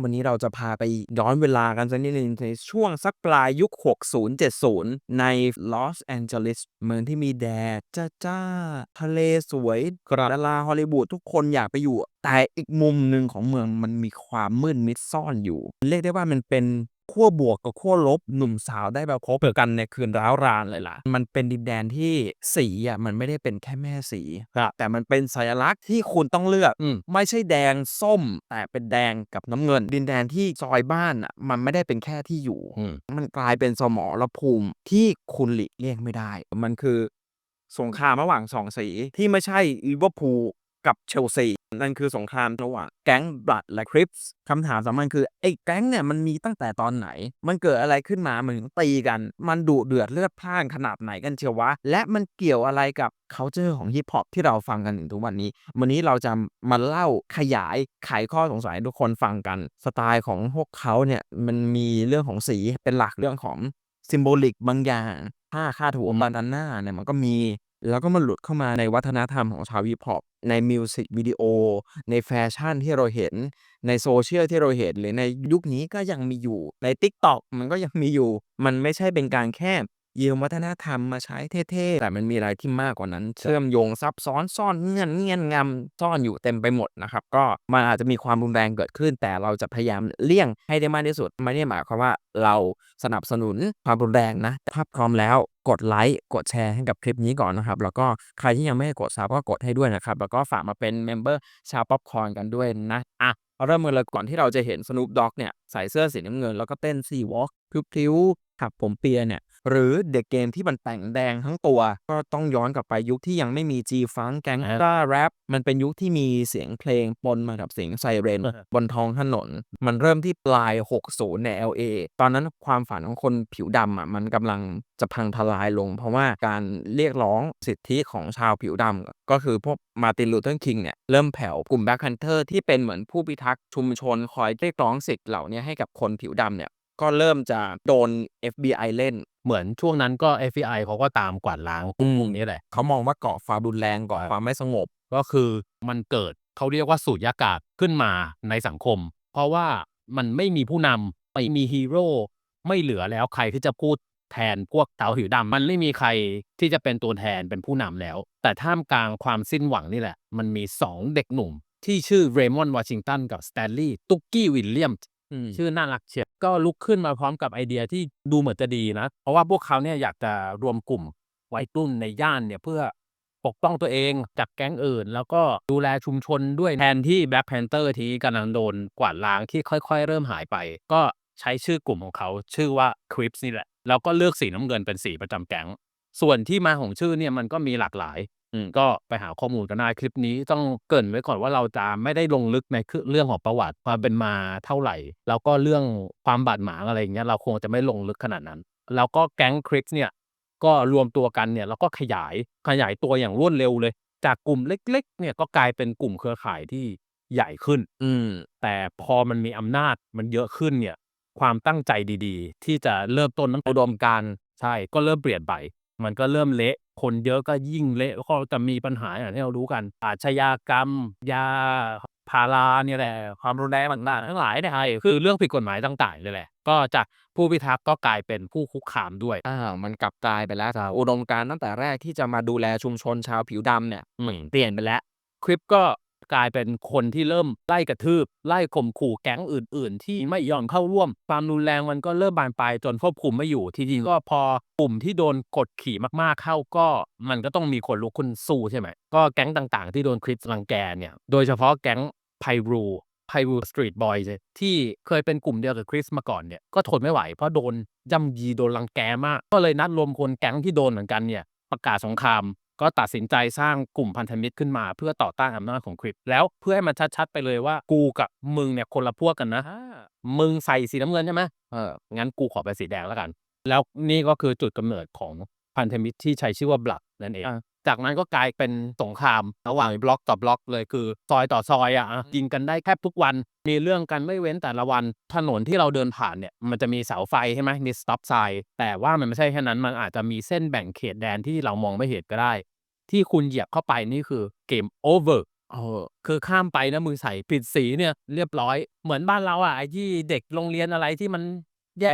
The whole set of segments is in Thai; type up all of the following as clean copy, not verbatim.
วันนี้เราจะพาไปย้อนเวลากันสักนิดนึงในช่วงสักปลายยุค60-70ในลอสแอนเจลิสเมืองที่มีแดดจ้าๆทะเลสวยดาราฮอลลีวูดทุกคนอยากไปอยู่แต่อีกมุมหนึ่งของเมืองมันมีความมืดมิดซ่อนอยู่เรียกได้ว่ามันเป็นขั้วบวกกับขั้วลบหนุ่มสาวได้แบบพบกันในคืนร้าวรานเลยล่ะมันเป็นดินแดนที่สีมันไม่ได้เป็นแค่แม่สีแต่มันเป็นสัญลักษณ์ที่คุณต้องเลือกไม่ใช่แดงส้มแต่เป็นแดงกับน้ำเงินดินแดนที่ซอยบ้านมันไม่ได้เป็นแค่ที่อยู่มันกลายเป็นสมรภูมิที่คุณหลีกเลี่ยงไม่ได้มันคือสงครามระหว่างสองสีที่ไม่ใช่ลิเวอร์พูลกับเชลซีนั่นคือสงครามระหว่างแก๊งบลัดและคริปส์คำถามสำคัญคือไอ้แก๊งเนี่ยมันมีตั้งแต่ตอนไหนมันเกิดอะไรขึ้นมามันถึงตีกันมันดุเดือดเลือดพล่านขนาดไหนกันเชียววะและมันเกี่ยวอะไรกับ culture ของฮิปฮอปที่เราฟังกันถึงทุกวันนี้เราจะมาเล่าขยายไขข้อสงสัยให้ทุกคนฟังกันสไตล์ของพวกเขาเนี่ยมันมีเรื่องของสีเป็นหลักเรื่องของ symbolic บางอย่างผ้าคาดหัวบานาน่าเนี่ยมันก็มีแล้วก็มันหลุดเข้ามาในวัฒนธรรมของชาวฮิปฮอปในมิวสิกวิดีโอในแฟชั่นที่เราเห็นในโซเชียลที่เราเห็นหรือในยุคนี้ก็ยังมีอยู่ใน TikTok มันก็ยังมีอยู่มันไม่ใช่เป็นการแค่ยืมวัฒนธรรมมาใช้เท่ๆแต่มันมีอะไรที่มากกว่านั้นเชื่อมโยงซับซ้อนซ่อนเงื่อนเงี่ยนงำซ่อนอยู่เต็มไปหมดนะครับก็มันอาจจะมีความรุนแรงเกิดขึ้นแต่เราจะพยายามเลี่ยงให้ได้มากที่สุดไม่ได้หมายความว่าเราสนับสนุนความรุนแรงนะถ้าพร้อมแล้วกดไลค์กดแชร์ให้กับคลิปนี้ก่อนนะครับแล้วก็ใครที่ยังไม่ได้กดซับก็กดให้ด้วยนะครับแล้วก็ฝากมาเป็นเมมเบอร์ชาวป๊อปคอร์นกันด้วยนะเริ่มกันเลยก่อนที่เราจะเห็น Snoop Dogg เนี่ยใส่เสื้อสีน้ำเงินแล้วก็เต้น Sea-Walk พริ้วๆถักผมเปียเนี่ยหรือเด็กเกมที่มันแต่งแดงทั้งตัวก็ต้องย้อนกลับไปยุคที่ยังไม่มี G-Funk Gangsta Rap มันเป็นยุคที่มีเสียงเพลงปนมากับเสียงไซเรนบนท้องถนนมันเริ่มที่ปลาย60ใน LA ตอนนั้นความฝันของคนผิวดำมันกำลังจะพังทลายลงเพราะว่าการเรียกร้องสิทธิของชาวผิวดำก็คือพวก Martin Luther King เนี่ยเริ่มแผ่วกลุ่ม Black Panther ที่เป็นเหมือนผู้พิทักษ์ชุมชนคอยเรียกร้องสิทธิ์เหล่านี้ให้กับคนผิวดำเนี่ยก็เริ่มจะโดน FBI เล่นเหมือนช่วงนั้นก็ FBI เขาก็ตามกวาดล้างพวกนี้แหละเขามองว่าก่อความรุนแรงก่อความไม่สงบก็คือมันเกิดเขาเรียกว่าสูญญากาศขึ้นมาในสังคมเพราะว่ามันไม่มีผู้นำไม่มีฮีโร่ไม่เหลือแล้วใครที่จะพูดแทนพวกสาวผิวดำมันไม่มีใครที่จะเป็นตัวแทนเป็นผู้นำแล้วแต่ท่ามกลางความสิ้นหวังนี่แหละมันมี2เด็กหนุ่มที่ชื่อเรมอนด์วอชิงตันกับสแตนลีย์ตุกกี้วิลเลียมชื่อน่ารักเชียวก็ลุกขึ้นมาพร้อมกับไอเดียที่ดูเหมือนจะดีนะเพราะว่าพวกเขาเนี่ยอยากจะรวมกลุ่มวัยรุ่นในย่านเนี่ยเพื่อปกป้องตัวเองจากแก๊งอื่นแล้วก็ดูแลชุมชนด้วยแทนที่ Black Panther ที่กำลังโดนกวาดล้างที่ค่อยๆเริ่มหายไปก็ใช้ชื่อกลุ่มของเขาชื่อว่า Crips นี่แหละแล้วก็เลือกสีน้ำเงินเป็นสีประจำแก๊งส่วนที่มาของชื่อเนี่ยมันก็มีหลากหลายก็ไปหาข้อมูลกันได้คลิปนี้ต้องเกริ่นไว้ก่อนว่าเราจะไม่ได้ลงลึกในเรื่องของประวัติความเป็นมาเท่าไหร่แล้วก็เรื่องความบาดหมางอะไรอย่างเงี้ยเราคงจะไม่ลงลึกขนาดนั้นแล้วก็แก๊ง Crips เนี่ยก็รวมตัวกันเนี่ยแล้วก็ขยายตัวอย่างรวดเร็วเลยจากกลุ่มเล็กๆเนี่ยก็กลายเป็นกลุ่มเครือข่ายที่ใหญ่ขึ้นแต่พอมันมีอำนาจมันเยอะขึ้นเนี่ยความตั้งใจดีๆที่จะเริ่มต้นตั้งอุดมการณ์ใช่ก็เริ่มเปลี่ยนไปมันก็เริ่มเละคนเยอะก็ยิ่งเละก็จะมีปัญหาอย่างที่เรารู้กันอาชญากรรมยาพาราเนี่ยแหละความรุนแรงต่างๆทั้งหลายเนี่ยคือเรื่องผิดกฎหมายต่างๆเลยแหละก็จากผู้พิทักษ์ก็กลายเป็นผู้คุกคามด้วยมันกลับกลายไปแล้วจากอุดมการณ์ตั้งแต่แรกที่จะมาดูแลชุมชนชาวผิวดำเนี่ยเปลี่ยนไปแล้วคริปก็กลายเป็นคนที่เริ่มไล่กระทืบไล่ข่มขู่แก๊งอื่นๆที่ไม่ยอมเข้าร่วมความรุนแรงมันก็เริ่มบานปลายจนควบคุมไม่อยู่ทีนี้ก็พอกลุ่มที่โดนกดขี่มากๆเข้าก็มันก็ต้องมีคนลุกขึ้นสู้ใช่ไหมก็แก๊งต่างๆที่โดนคริปรังแกเนี่ยโดยเฉพาะแก๊งไพรูสตรีทบอยส์ที่เคยเป็นกลุ่มเดียวกับคริสมาก่อนเนี่ยก็ทนไม่ไหวเพราะโดนย่ำยีโดนรังแกมากก็เลยนัดรวมคนแก๊งที่โดนเหมือนกันเนี่ยประกาศสงครามก็ตัดสินใจสร้างกลุ่มพันธมิตรขึ้นมาเพื่อต่อต้านอำนาจของคริปแล้วเพื่อให้มันชัดๆไปเลยว่ากูกับมึงเนี่ยคนละพวกกันนะมึงใส่สีน้ำเงินใช่ไหมงั้นกูขอเป็นสีแดงแล้วกันแล้วนี่ก็คือจุดกำเนิดของพันธมิตรที่ใช้ชื่อว่า Blood นั่นเองจากนั้นก็กลายเป็นสงครามระหว่างบล็อกต่อบล็อกเลยคือซอยต่อซอยยิงกันได้แทบทุกวันมีเรื่องกันไม่เว้นแต่ละวันถนนที่เราเดินผ่านเนี่ยมันจะมีเสาไฟใช่ไหมมี stop sign แต่ว่ามันไม่ใช่แค่นั้นมันอาจจะมีเส้นแบ่งเขตแดนที่เรามองไม่เห็นก็ได้ที่คุณเหยียบเข้าไปนี่คือเกมโอเวอร์ คือข้ามไปนะมือใส่ผิดสีเนี่ยเรียบร้อยเหมือนบ้านเราอะไอ้ที่เด็กโรงเรียนอะไรที่มันแย่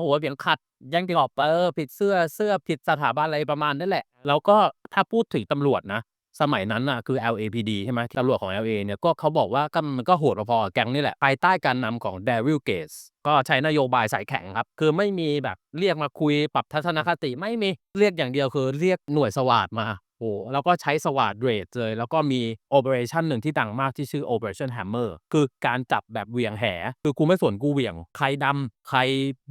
หัวเข็มขัดแย่งกันออกผิดเสื้อผิดสถาบันอะไรประมาณนั้นแหละแล้วก็ถ้าพูดถึงตำรวจนะสมัยนั้นน่ะคือ LAPD ใช่ไหมตำรวจของ LA เนี่ยก็เขาบอกว่ามันก็โหดพอๆกับแก๊งนี่แหละภายใต้การนำของ Daryl Gates ก็ใช้นโยบายสายแข็งครับคือไม่มีแบบเรียกมาคุยปรับทัศนคติไม่มีเรียกอย่างเดียวคือเรียกหน่วยสวาทมาโอ้โฮแล้วก็ใช้สวาทเรดเลยแล้วก็มี Operation หนึ่งที่ดังมากที่ชื่อ Operation Hammer คือการจับแบบเหวี่ยงแหคือกูไม่สนกูเหวี่ยงใครดำใคร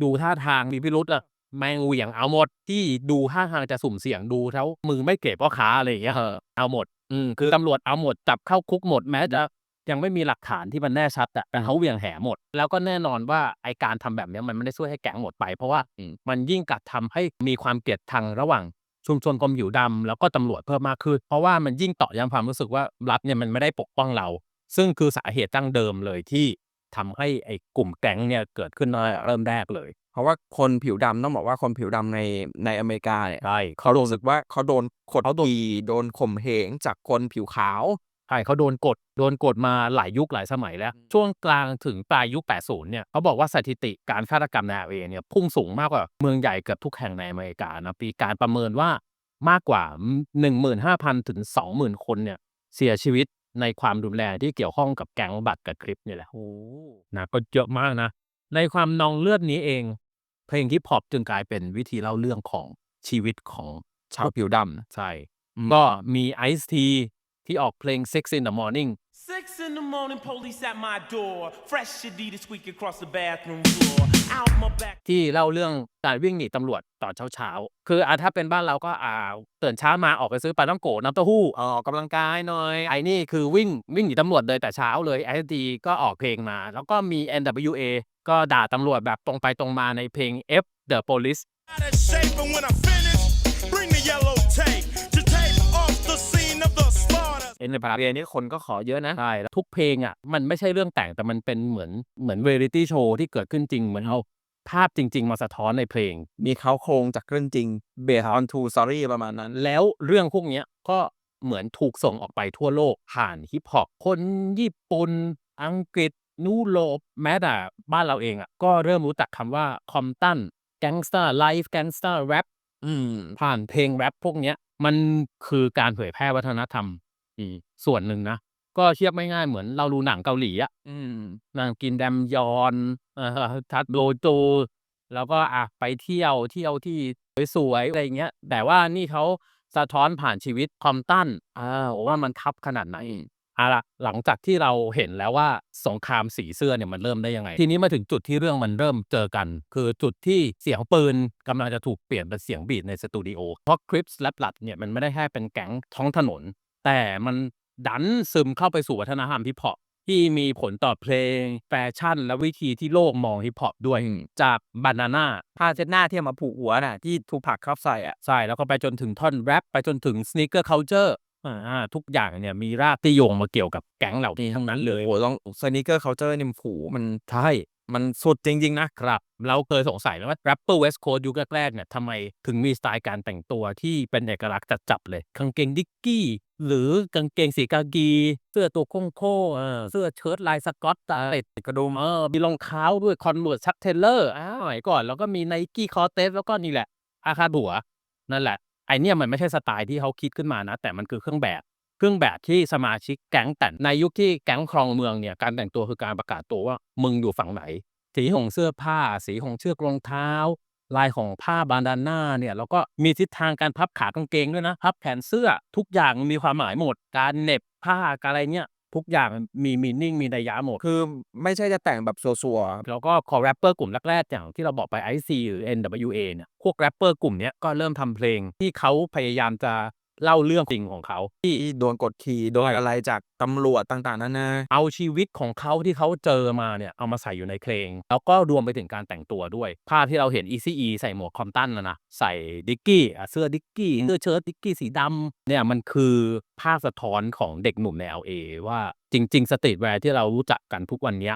ดูท่าทางมีพิรุธอะแม่งเหวี่ยงเอาหมดที่ดูท่าทางจะสุ่มเสี่ยงดูแล้วมือไม่เก็บพ่อค้าอะไรอย่างเงี้ยเอาหมดคือตำรวจเอาหมดจับเข้าคุกหมดแม้จะยังไม่มีหลักฐานที่มันแน่ชัดอะแต่เขาเหวี่ยงแหหมดแล้วก็แน่นอนว่าไอ้การทำแบบเนี้ยมันไม่ได้ช่วยให้แก๊งหมดไปเพราะว่ามันยิ่งกลับทำให้มีความเกลียดชังระหว่างชุมชนคนผิวดำแล้วก็ตำรวจเพิ่มมากขึ้นเพราะว่ามันยิ่งตอกย้ำความรู้สึกว่ารัฐเนี่ยมันไม่ได้ปกป้องเราซึ่งคือสาเหตุดั้งเดิมเลยที่ทำให้ไอ้กลุ่มแก๊งเนี่ยเกิดขึ้นตั้งแต่เริ่มแรกเลยเพราะว่าคนผิวดำต้องบอกว่าคนผิวดำในอเมริกาเนี่ยใช่เขารู้สึกว่าเขาโดนกดขี่โดนข่มเหงจากคนผิวขาวใช่เขาโดนกดมาหลายยุคหลายสมัยแล้วช่วงกลางถึงปลายยุค80เนี่ยเขาบอกว่าสถิติการฆาตกรรมใน LA เนี่ยพุ่งสูงมากกว่าเมืองใหญ่เกือบทุกแห่งในอเมริกานะมีการประเมินว่ามากกว่า15,000ถึง20,000คนเนี่ยเสียชีวิตในความรุนแรงที่เกี่ยวข้องกับแก๊งบัตรกับคริปนี่แหละโอ้นะก็เยอะมากนะในความนองเลือดนี้เองเพลงฮิปฮอปจึงกลายเป็นวิธีเล่าเรื่องของชีวิตของชาวผิวดใช่ำก็มี Ice-T ที่ออกเพลง Six in the Morning Six in the morning, police at my door. Fresh Adidas squeak across the bathroom floor. Out my back. ที่เล่าเรื่องการวิ่งหนีตำรวจตอนเช้าๆคือถ้าเป็นบ้านเราก็ตื่นเช้ามาออกไปซื้อปลาท่องโกน้ำเต้าหู้ออกกำลังกายหน่อยไอ้นี่คือวิ่งหนีตำรวจเลยแต่เช้าเลย ISD ก็ออกเพลงมาแล้วก็มี NWA ก็ด่าตำรวจแบบตรงไปตรงมาในเพลง F the Police Out of shape, and when I finish, bring the yellow tape to tape off the scene of the slaughter. NWA นี่คนก็ขอเยอะนะใช่แล้วทุกเพลงอะมันไม่ใช่เรื่องแต่งแต่มันเป็นเหมือนเรียลิตีโชว์ที่เกิดขึ้นจริงเหมือนเอาภาพจริงๆมาสะท้อนในเพลง มีเค้าโครงจากเรื่องจริง based on true story ประมาณนั้นแล้วเรื่องพวกเนี้ยก็เหมือนถูกส่งออกไปทั่วโลกผ่านฮิปฮอปคนญี่ปุ่นอังกฤษยุโรปแม้แต่บ้านเราเองอะก็เริ่มรู้จักคำว่า Compton Gangsta Life Gangsta Rap อืมผ่านเพลงแรปพวกเนี้ยมันคือการเผยแพร่วัฒนธรรมอีกส่วนหนึ่งนะก็เทียบง่ายๆเหมือนเราดูหนังเกาหลีอะอืมหนังกินแดมยอนทัดโดจูแล้วก็ไปเที่ยวที่สวยๆอะไรอย่างเงี้ยแต่ว่านี่เขาสะท้อนผ่านชีวิต Compton ว่ามันทับขนาดไหนล่ะหลังจากที่เราเห็นแล้วว่าสงครามสีเสื้อเนี่ยมันเริ่มได้ยังไงทีนี้มาถึงจุดที่เรื่องมันเริ่มเจอกันคือจุดที่เสียงปืนกำลังจะถูกเปลี่ยนเป็นเสียงบีทในสตูดิโอเพราะ Crips และ Bloods เนี่ยมันไม่ได้แค่เป็นแก๊งท้องถนน แต่มันดันซึมเข้าไปสู่วัฒนธรรมฮิปฮอปที่มีผลต่อเพลงแฟชั่นและวิธีที่โลกมองฮิปฮอปด้วยจาก Banana ผ้าเช็ดหน้าที่เอามาผูกหัวน่ะที่ Tupac ชอบใส่อะใช่แล้วก็ไปจนถึงท่อนแรปไปจนถึง Sneaker Culture ทุกอย่างเนี่ยมีรากที่โยงมาเกี่ยวกับแก๊งเหล่านี้ทั้งนั้นเลย โอ้โฮต้อง Sneaker Culture นี่โอ้โฮมันใช่ มันสุดจริงๆนะครับเราเคยสงสัยไหมว่าแรปเปอร์ West Coast ยุคแรกๆเนี่ยทำไมถึงมีสไตล์การแต่งตัวที่เป็นเอกลักษณ์จัดๆเลยกางเกงดิกกี้หรือกางเกงสีกากีเสื้อตัวโค้งๆเสื้อเชิ้ตลายสก๊อตติดกระดุมมีรองเท้าด้วย Converse Chuck Taylor สมัยก่อนแล้วก็มี Nike Cortez แล้วก็นี่แหละผ้าคาดหัวนั่นแหละไอ้เนี่ยมันไม่ใช่สไตล์ที่เขาคิดขึ้นมานะแต่มันคือเครื่องแบบที่สมาชิกแก๊งแต่งในยุคที่แก๊งครองเมืองเนี่ยการแต่งตัวคือการประกาศตัวว่ามึงอยู่ฝั่งไหน สีของเสื้อผ้าสีของเชือกรองเท้าลายของผ้าบานดาน่าเนี่ยแล้วก็มีทิศทางการพับขากางเกงด้วยนะพับแขนเสื้อทุกอย่างมีความหมายหมดการเหน็บผ้าการอะไรเนี่ยทุกอย่างมี meaning มีนัยยะหมดคือไม่ใช่จะแต่งแบบซัวๆแล้วก็คอแรปเปอร์กลุ่มแรกๆอย่างที่เราบอกไป IC หรือ NWA เนี่ยพวกแรปเปอร์กลุ่มเนี้ยก็เริ่มทำเพลงที่เขาพยายามจะเล่าเรื่องจริงของเขาที่โดนกดขี่โดนอะไรจากตำรวจต่างๆนานาเอาชีวิตของเขาที่เขาเจอมาเนี่ยเอามาใส่อยู่ในเพลงแล้วก็รวมไปถึงการแต่งตัวด้วยภาพที่เราเห็น Eazy-E ใส่หมวก Compton นะใส่ดิกกี้เสื้อดิกกี้เสื้อเชิ้ตดิกกี้สีดำเนี่ยมันคือภาพสะท้อนของเด็กหนุ่มใน LA ว่าจริงๆสตรีทแวร์ที่เรารู้จักกันทุกวันเนี้ย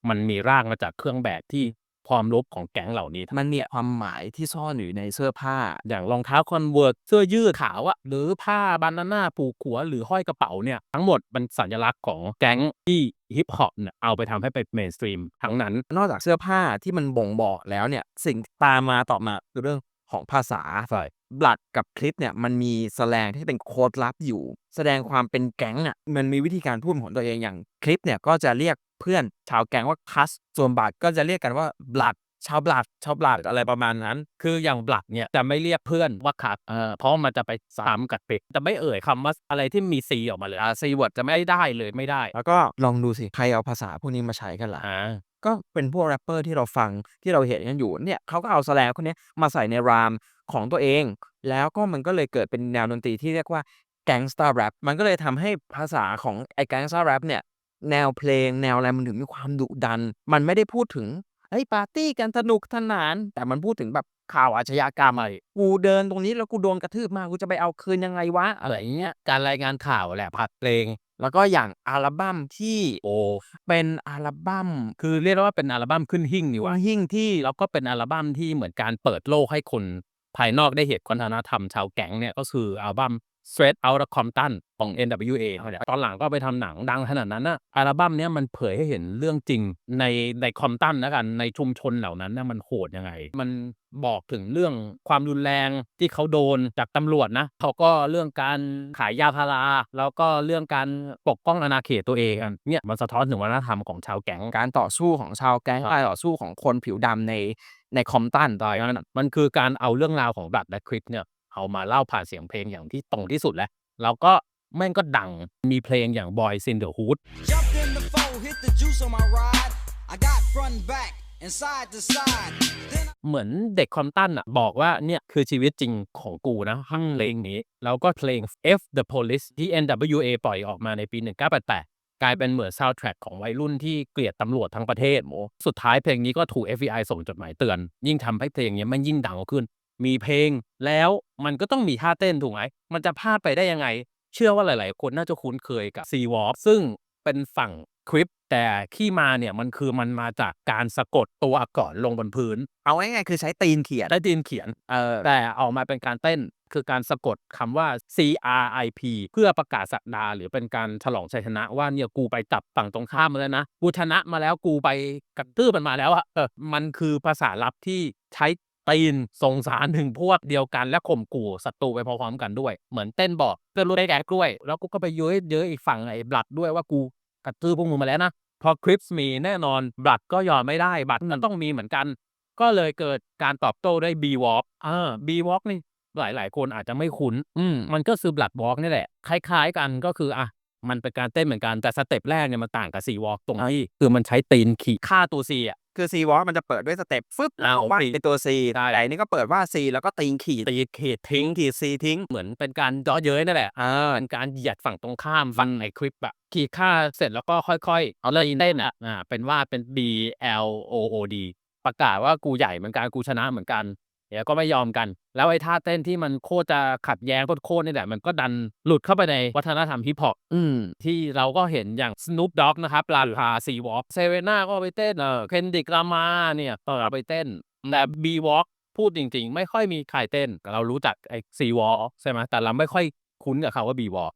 มันมีรากมาจากเครื่องแบบที่ ความลบของแก๊งเหล่านี้มันเนี่ยความหมายที่ซ่อนอยู่ในเสื้อผ้าอย่างรองเท้า Converse เสื้อยืดขาวอะหรือผ้าบานาน่าผูกหัวหรือห้อยกระเป๋าเนี่ยทั้งหมดเป็นสัญลักษณ์ของแก๊งที่ฮิปฮอปเนี่ยเอาไปทำให้เป็นเมนสตรีมทั้งนั้นนอกจากเสื้อผ้าที่มันบ่งบอกแล้วเนี่ยสิ่งตามมาต่อมาคือเรื่องของภาษา ใช่ Blood กับคลิปเนี่ยมันมีแสแลงที่เป็นโค้ดลับอยู่แสดงความเป็นแก๊งอะมันมีวิธีการพูดของตัวเองอย่างคลิปเนี่ยก็จะเรียกเพื่อนชาวแก๊งว่าคัสส่วน Blood ก็จะเรียกกันว่า Blood ชาว Blood อะไรประมาณนั้นคืออย่างบลัดเนี่ยจะไม่เรียกเพื่อนว่าคัดเพราะมันจะไปซ้ำกับเป็กจะไม่เอ่ยคำว่าอะไรที่มี C ออกมาเลยC word จะไม่ไม่ได้เลยไม่ได้แล้วก็ลองดูสิใครเอาภาษาพวกนี้มาใช้กันล่ะก็เป็นพวกแรปเปอร์ที่เราฟังที่เราเห็นกันอยู่เนี่ยเขาก็เอาแสแลงพวกนี้มาใส่ในรามของตัวเองแล้วก็มันก็เลยเกิดเป็นแนวดนตรีที่เรียกว่า Gangsta Rap มันก็เลยทำให้ภาษาของไอ้ Gangsta Rap เนี่ยแนวเพลงแนวอะไรมันถึงมีความดุดันมันไม่ได้พูดถึงเฮ้ยปาร์ตีกันสนุกสนานแต่มันพูดถึงแบบข่าวอาชญากรรมกูเดินตรงนี้แล้วกูโดนกระทืบมากูจะไปเอาคืนยังไงวะอะไรอย่างเงี้ยการรายงานข่าวแหละผัดเพลงแล้วก็อย่างอัลบั้มที่เป็นอัลบั้มคือเรียกได้ว่าเป็นอัลบั้มขึ้นหิ้งดีกว่าหิ้งที่แล้วก็เป็นอัลบั้มที่เหมือนการเปิดโลกให้คนภายนอกได้เห็นวัฒนธรรมชาวแก๊งเนี่ยก็คืออัลบั้ม Straight Outta Compton ของ NWA ตอนหลังก็ไปทำหนังดังขนาดนั้นนะอัลบั้มเนี้ยมันเผยให้เห็นเรื่องจริงในคอมตันแล้วกันในชุมชนเหล่านั้นนะมันโหดยังไงมันบอกถึงเรื่องความรุนแรงที่เขาโดนจากตำรวจนะเขาก็เรื่องการขายยาพาราแล้วก็เรื่องการปกป้องอาณาเขตตัวเองเนี่ยมันสะท้อนถึงวัฒนธรรมของชาวแก๊งการต่อสู้ของชาวแก๊งการต่อสู้ของคนผิวดำในคอมตันตอนนั้นมันคือการเอาเรื่องราวของบลัดและคริปเนี่ยเอามาเล่าผ่านเสียงเพลงอย่างที่ตรงที่สุดแล้วก็แม่งก็ดังมีเพลงอย่าง Boys in the Hood เหมือนเด็กคอมตันบอกว่าเนี่ยคือชีวิตจริงของกูนะห้างเพลงนี้แล้วก็เพลง F the Police ที่ NWA ปล่อยออกมาในปี 1988 กลายเป็นเหมือนซาวด์แทร็กของวัยรุ่นที่เกลียดตำรวจทั้งประเทศสุดท้ายเพลงนี้ก็ถูก FBI ส่งจดหมายเตือนยิ่งทำให้เพลงนี้มันยิ่งดังขึ้นมีเพลงแล้วมันก็ต้องมีท่าเต้นถูกไหมมันจะพลาดไปได้ยังไงเชื่อว่าหลายๆคนน่าจะคุ้นเคยกับ C-Wop ซึ่งเป็นฝั่งคริปแต่ที่มาเนี่ยมันมาจากการสะกดตัวอักษรลงบนพื้นเอาง่ายๆคือใช้ตีนเขียนแต่ออกมาเป็นการเต้นคือการสะกดคำว่า CRIP เพื่อประกาศศักดาหรือเป็นการฉลองชัยชนะว่าเนี่ยกูไปจับฝั่งตรงข้ามมาแล้วนะกูชนะมาแล้วกูไปกระทืบมันมาแล้วมันคือภาษาลับที่ใช้ตีนส่งสารถึงพวกเดียวกันและข่มขู่ศัตรูไปพร้อมๆกันด้วยเหมือนเต้นบอกเพื่อนรู้ได้แก่กล้วยแล้วกูก็ไปเย้ยอีกฝั่งไอ้บลัดด้วยว่ากูกระทืบพวกมึงมาแล้วนะพอคลิปมีแน่นอนบลัดก็ยอมไม่ได้บลัดมันต้องมีเหมือนกันก็เลยเกิดการตอบโต้ด้วย B-Walk B-Walk นี่หลายๆคนอาจจะไม่คุ้นมันก็คือ Blood Walk นี่แหละคล้ายๆกันก็คือมันเป็นการเต้นเหมือนกันแต่สเต็ปแรกเนี่ยมันต่างกับ C-Walk ตรงที่คือมันใช้ตีนขี่ฆ่าตัว C คือ C-Walk มันจะเปิดด้วยสเต็ปฟึบว่าเป็นตัว C แต่อันนี้ก็เปิดว่า C แล้วก็ตีนขีดทิ้งขีด C ทิ้งเหมือนเป็นการเยาะเย้ยนั่นแหละเป็นการเหยียดฝั่งตรงข้ามฝั่งในคลิปขีดฆ่าเสร็จแล้วก็ค่อยๆเอาเลยเต้นเป็นว่าเป็น BLOOD ประกาศว่ากูใหญ่เหมือนกันกูชนะเหมือนกันแล้วก็ไม่ยอมกันแล้วไอ้ท่าเต้นที่มันโคตรจะขัดแย้งโคตรนี่แหละมันก็ดันหลุดเข้าไปในวัฒนธรรมฮิปฮอปที่เราก็เห็นอย่าง Snoop Dogg นะครับลาพา C-Walk เซเรน่าก็ไปเต้นKendrick Lamar เนี่ยก็ไปเต้นแต่ B-Walk พูดจริงๆไม่ค่อยมีใครเต้นเรารู้จักไอ้ C-Walk ใช่ไหมแต่เราไม่ค่อยคุ้นกับคำว่า B-Walk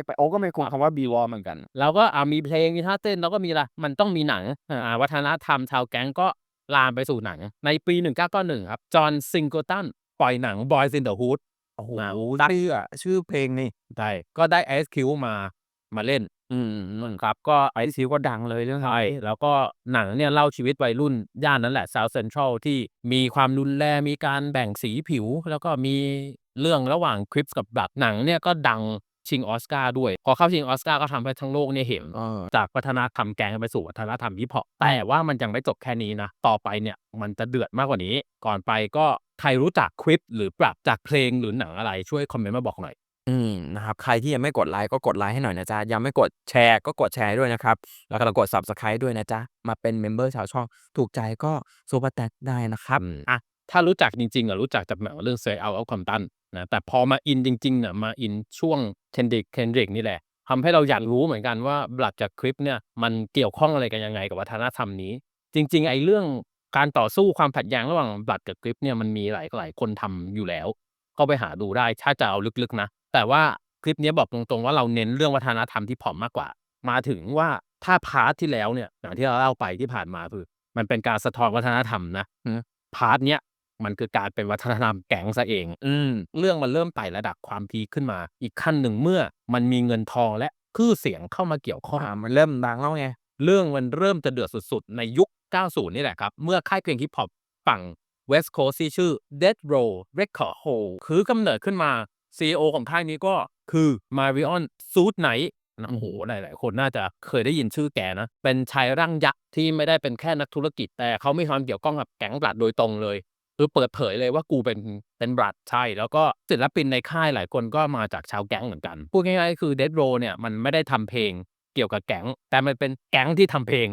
ไปโอ้ก็ไม่คุ้นคำว่า B-Walk เหมือนกันแล้วก็มีเพลงมีท่าเต้นแล้วก็มีอะไรมันต้องมีหนังวัฒนธรรมชาวแก๊งก็ลามไปสู่หนังในปี 1991 ครับจอห์นซิงเกิลตันปล่อยหนัง Boys in the Hood โอ้โหชื่อเพลงนี่ได้ก็ได้ Ice Cube มาเล่นครับก็ Ice Cube ก็ดังเลยเรื่องใช่แล้วก็หนังเนี่ยเล่าชีวิตวัยรุ่นย่านนั้นแหละ South Central ที่มีความรุนแรงมีการแบ่งสีผิวแล้วก็มีเรื่องระหว่างคริปกับบลัดหนังเนี่ยก็ดังชิงออสการ์ด้วยพอเข้าชิงออสการ์ก็ทำให้ทั้งโลกเนี่ยเห็นจากวัฒนธรรมแก๊งไปสู่วัฒนธรรมฮิปฮอปแต่ว่ามันยังไม่จบแค่นี้นะต่อไปเนี่ยมันจะเดือดมากกว่านี้ก่อนไปก็ใครรู้จักคลิปหรือปรับจากเพลงหรือหนังอะไรช่วยคอมเมนต์มาบอกหน่อยนะครับใครที่ยังไม่กดไลค์ก็กดไลค์ให้หน่อยนะจ๊ะยังไม่กดแชร์ก็กดแชร์ด้วยนะครับแล้วก็กด Subscribe ด้วยนะจ๊ะมาเป็นเมมเบอร์ชาวช่องถูกใจก็ซูเปอร์แตงได้นะครับถ้ารู้จักจริงๆรู้จักจากหนังเรื่อง Straight Outta Compton นะแต่พอมาอินจริงๆมาอินช่วง Kendrick นี่แหละทำให้เราอยากรู้เหมือนกันว่าบลัดจากคลิปเนี่ยมันเกี่ยวข้องอะไรกันยังไงกับวัฒนธรรมนี้จริงๆไอ้เรื่อง การต่อสู้ความขัดแย้งระหว่างบลัดกับกริปเนี่ยมันมีหลายคนทำอยู่แล้วก็ไปหาดูได้ถ้าจะเอาลึกๆนะแต่ว่าคลิปนี้บอกตรงๆว่าเราเน้นเรื่องวัฒนธรรมที่ผอมมากกว่ามาถึงว่าถ้าพาร์ทที่แล้วเนี่ยอย่างที่เราเล่าไปที่ผ่านมาคือมันเป็นการสะท้อนวัฒนธรรมนะพาร์ทเนี้ยมันคือการเป็นวัฒนธรรมแก๊งซะเองเรื่องมันเริ่มไต่ระดับความพีคขึ้นมาอีกขั้นหนึ่งเมื่อมันมีเงินทองและชื่อเสียงเข้ามาเกี่ยวข้อง มันเริ่มดังแล้วไงเรื่องมันเริ่มจะเดือดสุดๆในยุค 90 นี่แหละครับ เมื่อค่ายเพลงฮิปฮอปฝั่ง West Coast ที่ชื่อ Death Row Record คือกำเนิดขึ้นมา CEO ของค่ายนี้ก็คือ Marion Suit Knight โอ้โหหลายๆคนน่าจะเคยได้ยินชื่อแกนะ เป็นชายร่างยักษ์ที่ไม่ได้เป็นแค่นักธุรกิจ แต่เขามีความเกี่ยวข้องกับแก๊งบลัดโดยตรงเลยคือเปิดเผยเลยว่ากูเป็นบลัดใช่แล้วก็ศิลปินในค่ายหลายคนก็มาจากชาวแก๊งเหมือนกันพูดง่ายๆคือ Death Row เนี่ยมันไม่ได้ทำเพลงเกี่ยวกับแก๊งแต่มันเป็นแก๊งที่ทำเพลง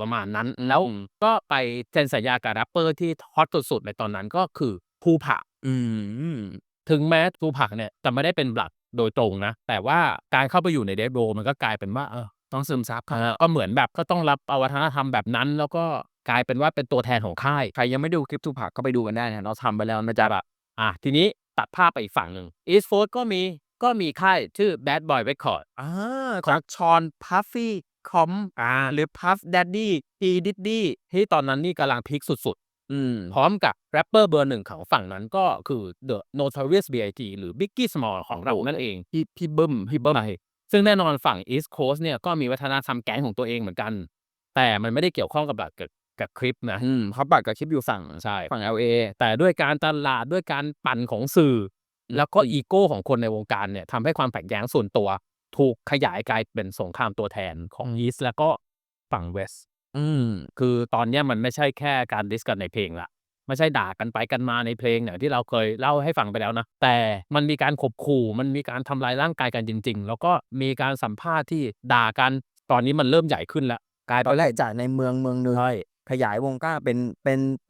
ประมาณนั้นแล้วก็ไปเซ็นสัญญากับแรปเปอร์ที่ฮอตสุดๆในตอนนั้นก็คือภูผาถึงแม้ภูผาเนี่ยจะไม่ได้เป็นบลัดโดยตรงนะแต่ว่าการเข้าไปอยู่ในเดธโรมันก็กลายเป็นว่าต้องซึมซับก็เหมือนแบบก็ต้องรับเอาวัฒนธรรมแบบนั้นแล้วก็กลายเป็นว่าเป็นตัวแทนของค่ายใครยังไม่ดูคลิปทูพักก็ไปดูกันได้นะเราทำไปแล้วนะจ๊ะแบบทีนี้ตัดภาพไปอีกฝั่งหนึ่ง East Coast ก็มีค่ายชื่อ Bad Boy Record ของชอนพัฟฟี่คอมหรือพัฟแดดดี้พีดิดดี้ที่ตอนนั้นนี่กำลังพีคสุดๆพร้อมกับแรปเปอร์เบอร์หนึ่งของฝั่งนั้นก็คือ The Notorious B.I.G หรือ Biggie Small ของเรานั่นเองพี่เบิ้มซึ่งแน่นอนฝั่ง East Coast เนี่ยก็มีวัฒนธรรมแก๊งของตัวเองเหมือนกันแต่มันไม่ได้เกี่ยวข้องกับคลิปนะเขาปัดกับคลิปอยู่ฝั่งใช่ฝั่ง LA แต่ด้วยการตลาดด้วยการปั่นของสื่อแล้วก็อีโก้ของคนในวงการเนี่ยทำให้ความขัดแย้งส่วนตัวถูกขยายกลายเป็นสงครามตัวแทนของ East แล้วก็ฝั่ง West คือตอนนี้มันไม่ใช่แค่การดิสกันในเพลงละไม่ใช่ด่ากันไปกันมาในเพลงอย่างที่เราเคยเล่าให้ฟังไปแล้วนะแต่มันมีการข่มขู่มันมีการทำลายร่างกายกันจริงๆแล้วก็มีการสัมภาษณ์ที่ด่ากันตอนนี้มันเริ่มใหญ่ขึ้นแล้วกลายเป็นจากในเมืองนึงขยายวงกว้างเ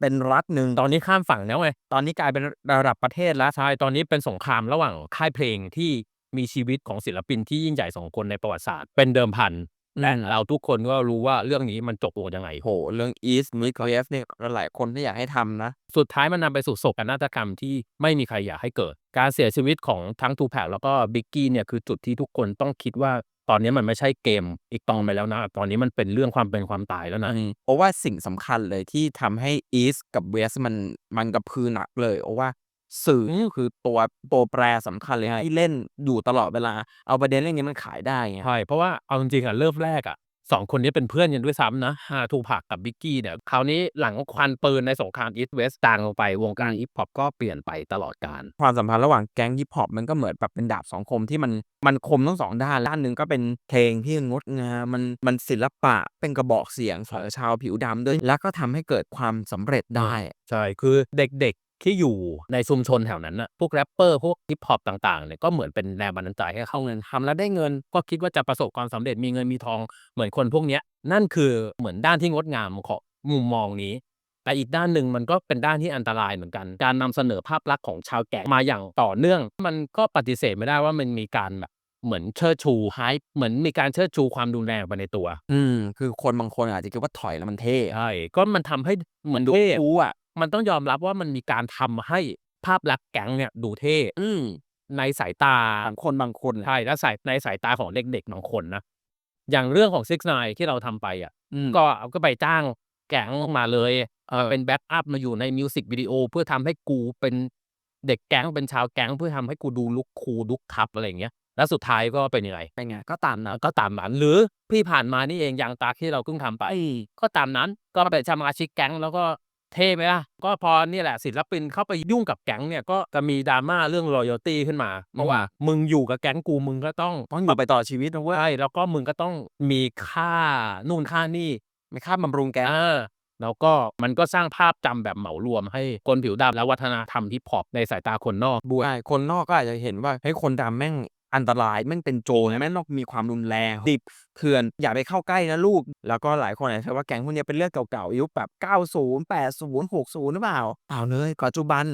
ป็นรัฐหนึ่งตอนนี้ข้ามฝั่งแล้วไงตอนนี้กลายเป็นระดับประเทศแล้วใช่ตอนนี้เป็นสงครามระหว่างค่ายเพลงที่มีชีวิตของศิลปินที่ยิ่งใหญ่2คนในประวัติศาสตร์เป็นเดิมพันและเราทุกคนก็รู้ว่าเรื่องนี้มันจบลงยังไงโหเรื่อง East Meet West เนี่ยหลายคนที่อยากให้ทำนะสุดท้ายมันนำไปสู่โศกนาฏกรรมที่ไม่มีใครอยากให้เกิดการเสียชีวิตของทั้ง Tupac แล้วก็ Biggie เนี่ยคือจุดที่ทุกคนต้องคิดว่าตอนนี้มันไม่ใช่เกมอีกตอนไปแล้วนะตอนนี้มันเป็นเรื่องความเป็นความตายแล้วนะเพราะว่าสิ่งสำคัญเลยที่ทำให้ East กับ West มันกระพือหนักเลยเพราะว่าสื่อคือตัวแปรสำคัญเลยที่เล่นอยู่ตลอดเวลาเอาประเด็นเรื่องนี้มันขายได้ไงใช่เพราะว่าเอาจริงๆเริ่มแรก2คนนี้เป็นเพื่อนกันด้วยซ้ำนะTupac กับ Biggie เนี่ยคราวนี้หลังควันปืนในสงคราม East West จางลงไปวงการฮิปฮอปก็เปลี่ยนไปตลอดกาลความสัมพันธ์ระหว่างแก๊งฮิปฮอปมันก็เหมือนแบบเป็นดาบ2คมที่มันคมทั้ง2ด้านนึงก็เป็นเพลงที่งดงามมันศิลปะเป็นกระบอกเสียงของชาวผิวดำด้วยแล้วก็ทำให้เกิดความสำเร็จได้ใช่คือเด็กๆที่อยู่ในชุมชนแถวนั้นน่ะพวกแรปเปอร์พวกฮิปฮอปต่างๆเนี่ยก็เหมือนเป็นแรงบันดาลใจให้เขาเงินทำแล้วได้เงินก็คิดว่าจะประสบความสำเร็จมีเงินมีทองเหมือนคนพวกเนี้ยนั่นคือเหมือนด้านที่งดงามของมุมมองนี้แต่อีกด้านหนึ่งมันก็เป็นด้านที่อันตรายเหมือนกันการนำเสนอภาพลักษณ์ของชาวแก๊งมาอย่างต่อเนื่องมันก็ปฏิเสธไม่ได้ว่ามันมีการแบบเหมือนเชิดชูไฮป์เหมือนมีการเชิดชูความรุนแรงไปในตัวคือคนบางคนอาจจะคิดว่าถอยแล้วมันเท่ใช่ก็มันทำให้เหมือนดูมันต้องยอมรับว่ามันมีการทำให้ภาพลักษณ์แก๊งเนี่ยดูเท่ในสายตาของคนบางคนใช่และในสายตาของเด็กๆบางคนนะอย่างเรื่องของ6ix9ineที่เราทำไปก็ไปจ้างแก๊งมาเลยเป็นแบ็กอัพมาอยู่ในมิวสิกวิดีโอเพื่อทำให้กูเป็นเด็กแก๊งเป็นชาวแก๊งเพื่อทำให้กูดูลุคคูลลุคทัฟอะไรอย่างเงี้ยแล้วสุดท้ายก็เป็นยังไงก็ตามนั้นหรือพี่ผ่านมานี่เองอย่างตาที่เราเพิ่งทำไปก็ตามนั้นก็เป็นสมาชิกแก๊งแล้วก็เท่ไหมล่ะก็พอนี่แหละศิลปินเข้าไปยุ่งกับแก๊งเนี่ยก็จะมีดราม่าเรื่อง loyalty ขึ้นมาเพราะว่ามึงอยู่กับแก๊งกูมึงก็ต้องอยู่ไปต่อชีวิตนะเว้ยใช่แล้วก็มึงก็ต้องมีค่านู่นค่านี่มีค่าบำรุงแก๊งแล้วก็มันก็สร้างภาพจำแบบเหมารวมให้คนผิวดำและวัฒนธรรมฮิปฮอปในสายตาคนนอกคนนอกก็อาจจะเห็นว่าเฮ้ยคนดำแม่งอันตรายแม่งเป็นโจรแม่งต้องมีความรุนแรงดิบเถื่อนอย่าไปเข้าใกล้นะลูกแล้วก็หลายคนอาจจะว่าแก๊งพวกนี้เป็นเรื่องเก่าๆยุคแบบ90 80 60หรือเปล่าเลยปัจจุบัน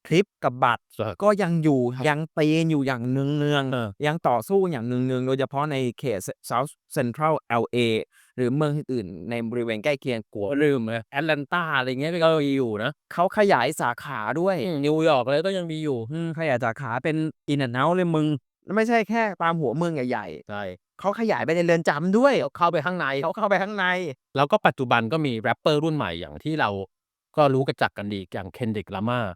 คลิปกับบัตรก็ยังอยู่ยังตีนอยู่อย่างเนืองๆยังต่อสู้อย่างเนืองๆโดยเฉพาะในเขต South Central LA หรือเมืองอื่นๆในบริเวณใกล้เคียงกลัว ลืมเลยแอตแลนตาอะไรเงี้ยก็มีอยู่นะ เขาขยายสาขาด้วย นิวยอร์กอะไรก็ยังมีอยู่ ขยายสาขาเป็น In and Out เลยมึงไม่ใช่แค่ตามหัวเมืองใหญ่ ใช่ ๆเขาขยายไปในเรือนจำด้วย เข้าไปข้างใน เขาเข้าไปข้างใน แล้วก็ปัจจุบันก็มีแรปเปอร์รุ่นใหม่อย่างที่เราก็รู้กันจักกันดีอย่าง Kendrick Lamar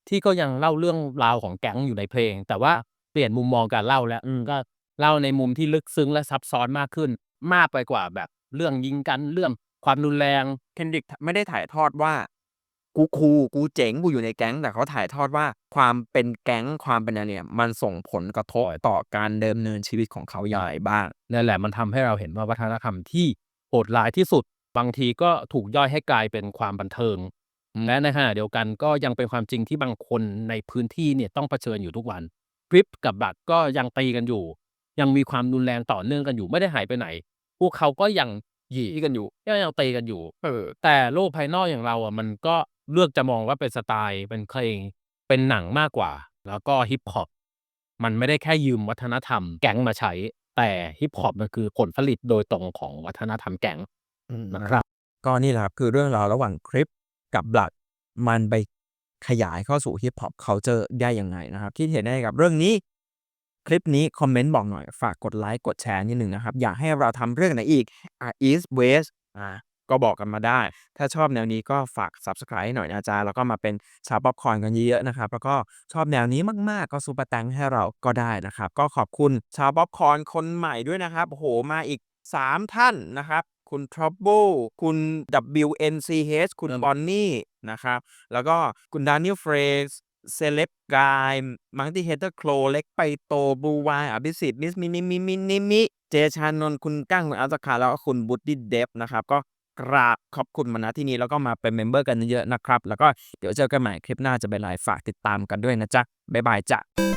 ที่ก็ยังเล่าเรื่องราวของแก๊งอยู่ในเพลง แต่ว่าเปลี่ยนมุมมองการเล่าแล้วก็เล่าในมุมที่ลึกซึ้งและซับซ้อนมากขึ้น มากไปกว่าแบบเรื่องยิงกันเรื่องความรุนแรง Kendrick ไม่ได้ถ่ายทอดว่ากูคูลกูเจ๋งกูอยู่ในแก๊งแต่เขาถ่ายทอดว่าความเป็นแก๊งความเป็นอะไรเนี่ยมันส่งผลกระทบต่อการดำเนินชีวิตของเขาอย่างไรบ้าง นั่นแหละมันทำให้เราเห็นว่าวัฒนธรรมที่โหดร้ายที่สุดบางทีก็ถูกย่อยให้กลายเป็นความบันเทิงและในขณะเดียวกันก็ยังเป็นความจริงที่บางคนในพื้นที่เนี่ยต้องเผชิญอยู่ทุกวันกริปกับบัตก็ยังตีกันอยู่ยังมีความรุนแรงต่อเนื่องกันอยู่ไม่ได้หายไปไหนพวกเขาก็ยังหยีกันอยู่ยังตีกันอยู่แต่โลกภายนอกอย่างเราอ่ะมันก็เลือกจะมองว่าเป็นสไตล์เป็นเพลงเป็นหนังมากกว่าแล้วก็ฮิปฮอปมันไม่ได้แค่ยืมวัฒนธรรมแก๊งมาใช้แต่ฮิปฮอปมันคือผลผลิตโดยตรงของวัฒนธรรมแก๊งนะครับ ก็นี่แหละครับคือเรื่องราวระหว่างคลิปกับบลัดมันไปขยายเข้าสู่ Hip Hop Culture ได้ยังไงนะครับคิดเห็นได้กับเรื่องนี้คลิปนี้คอมเมนต์บอกหน่อยฝากกดไลค์กดแชร์นิดนึงนะครับอยากให้เราทำเรื่องไหนอีกEast West ก็บอกกันมาได้ ถ้าชอบแนวนี้ก็ฝาก Subscribe ให้หน่อยนะจ๊ะแล้วก็มาเป็นชาวป๊อปคอร์นกันเยอะๆนะครับแล้วก็ชอบแนวนี้มากๆก็ซุปเปอร์แตงให้เราก็ได้นะครับก็ขอบคุณชาวป๊อปคอร์นคนใหม่ด้วยนะครับโอ้โหมาอีก3ท่านนะครับคุณ Trouble คุณ WNCH คุณ Bonnie นะครับแล้วก็คุณ Daniel Fraser เซเลบกายมังตี้เฮเตอร์โคลเล็กไปโตบลูวายอภิสิทธิ์มิสมินิเจชานนท์คุณกั้งคุณอัลสคาแล้วก็คุณบุตตี้เดฟนะครับก็กราบขอบคุณมาณที่นี้แล้วก็มาเป็นเมมเบอร์กันเยอะๆนะครับแล้วก็เดี๋ยวเจอกันใหม่คลิปหน้าจะเป็นไลฟ์ฝากติดตามกันด้วยนะจ๊ะบ๊ายบายจ้ะ